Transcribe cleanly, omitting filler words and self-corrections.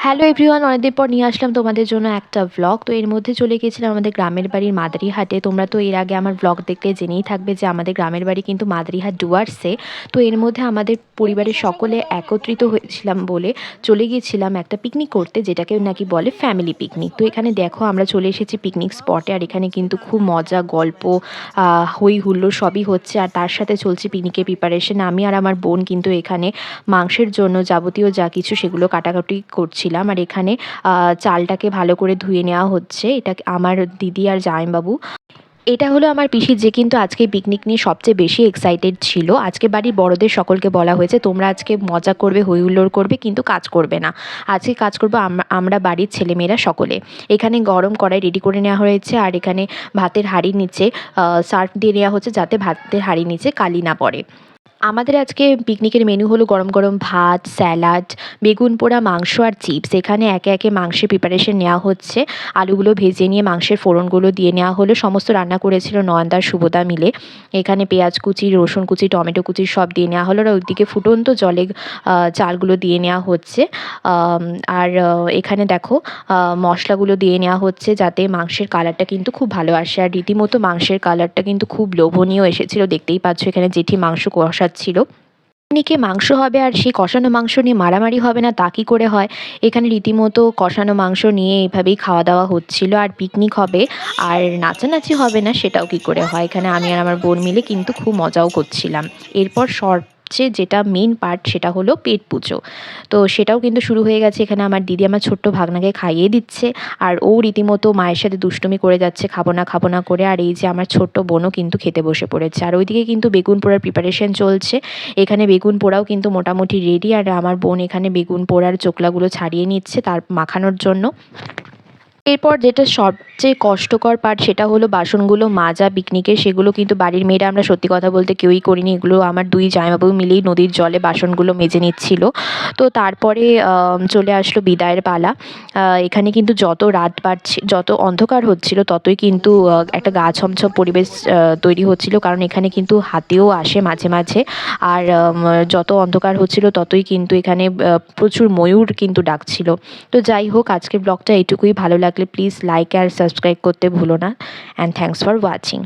Hello everyone, অনেকদিন পর নিয়ে আসলাম তোমাদের জন্য একটা ব্লগ। তো এর মধ্যে চলে গিয়েছিলাম আমাদের গ্রামের বাড়ির মাদারিহাটে। তোমরা তো এর আগে আমার ব্লগ দেখলে জেনেই থাকবে যে আমাদের গ্রামের বাড়ি কিন্তু মাদারিহাট ডুয়ার্সে। তো এর মধ্যে আমাদের পরিবারের সকলে একত্রিত হয়েছিলাম বলে চলে গিয়েছিলাম একটা পিকনিক করতে, যেটাকে নাকি বলে ফ্যামিলি পিকনিক। তো এখানে দেখো আমরা চলে এসেছি পিকনিক স্পটে, আর এখানে কিন্তু খুব মজা, গল্প, হই হুল্লোড় সবই হচ্ছে। আর তার সাথে চলছে পিকনিকের প্রিপারেশন। আমি আর আমার বোন কিন্তু এখানে মাংসের জন্য যাবতীয় যা কিছু সেগুলো কাটাকাটি করছিলাম। আর এখানে চালটাকে ভালো করে ধুয়ে নেওয়া হচ্ছে। এটা আমার দিদি আর জামাইবাবু, এটা হলো আমার পিসি, যে কিন্তু আজকে পিকনিক নিয়ে সবচেয়ে বেশি এক্সাইটেড ছিল। আজকে বাড়ির বড়দের সকলকে বলা হয়েছে তোমরা আজকে মজা করবে, হই হুল্লোড় করবে, কিন্তু কাজ করবে না। আজকে কাজ করবো আমরা বাড়ির ছেলেমেয়েরা সকলে। এখানে গরম কড়াই রেডি করে নেওয়া হয়েছে, আর এখানে ভাতের হাঁড়ির নিচে সার্ফ দিয়ে নেওয়া হচ্ছে যাতে ভাতের হাঁড়ির নিচে কালি না পড়ে। আমাদের আজকে পিকনিকের মেনু হলো গরম গরম ভাত, স্যালাড, বেগুন পোড়া, মাংস আর চিপস। এখানে একে একে মাংসের প্রিপারেশন নেওয়া হচ্ছে। আলুগুলো ভেজে নিয়ে মাংসের ফোড়নগুলো দিয়ে নেওয়া হলো। সমস্ত রান্না করেছিল নয়নদা আর শুভদা মিলে। এখানে পেঁয়াজ কুচি, রসুন কুচি, টমেটো কুচি সব দিয়ে নেওয়া হলো। আর ওইদিকে ফুটন্ত জলে চালগুলো দিয়ে নেওয়া হচ্ছে। আর এখানে দেখো মশলাগুলো দিয়ে নেওয়া হচ্ছে যাতে মাংসের কালারটা কিন্তু খুব ভালো আসে। আর রীতিমতো মাংসের কালারটা কিন্তু খুব লোভনীয় এসেছিল, দেখতেই পাচ্ছ। এখানে জেঠি মাংস কষাচ্ছিল। পিকনিকে মাংস হবে আর সেই কষানো মাংস নিয়ে মারামারি হবে না তা কী করে হয়। এখানে রীতিমতো কষানো মাংস নিয়ে এভাবেই খাওয়া দাওয়া হচ্ছিল। আর পিকনিক হবে আর নাচানাচি হবে না সেটাও কী করে হয়। এখানে আমি আর আমার বোন মিলে কিন্তু খুব মজাও করছিলাম। এরপর সবচেয়ে যেটা মেন পার্ট সেটা হলো পেট পুজো। তো সেটাও কিন্তু শুরু হয়ে গেছে। এখানে আমার দিদি আমার ছোট্ট ভাগনাকে খাইয়ে দিচ্ছে, আর ও রীতিমতো মায়ের সাথে দুষ্টুমি করে যাচ্ছে খাবো না খাবো না করে। আর এই যে আমার ছোট্ট বোনও কিন্তু খেতে বসে পড়েছে। আর ওইদিকে কিন্তু বেগুন পোড়ার প্রিপারেশন চলছে। এখানে বেগুন পোড়াও কিন্তু মোটামুটি রেডি, আর আমার বোন এখানে বেগুন পোড়ার চোকলাগুলো ছাড়িয়ে নিচ্ছে তার মাখানোর জন্য। এরপর যেটা সবচেয়ে কষ্টকর পার্ট সেটা হলো বাসনগুলো মাজা পিকনিকের। সেগুলো কিন্তু বাড়ির মেয়েরা আমরা সত্যি কথা বলতে কেউই করিনি। এগুলো আমার দুই জামাইবাবু মিলেই নদীর জলে বাসনগুলো মেজে নিচ্ছিল। তো তারপরে চলে আসলো বিদায়ের পালা। এখানে কিন্তু যত রাত বাড়ছে, যত অন্ধকার হচ্ছিল ততই কিন্তু একটা গা ছমছম পরিবেশ তৈরি হচ্ছিল, কারণ এখানে কিন্তু হাতিও আসে মাঝে মাঝে। আর যত অন্ধকার হচ্ছিল ততই কিন্তু এখানে প্রচুর ময়ূর কিন্তু ডাকছিল। তো যাই হোক, আজকের ব্লগটা এইটুকুই। ভালো লাগলে প্লিজ লাইক আর সাবস্ক্রাইব করতে ভুলো না। And thanks for watching.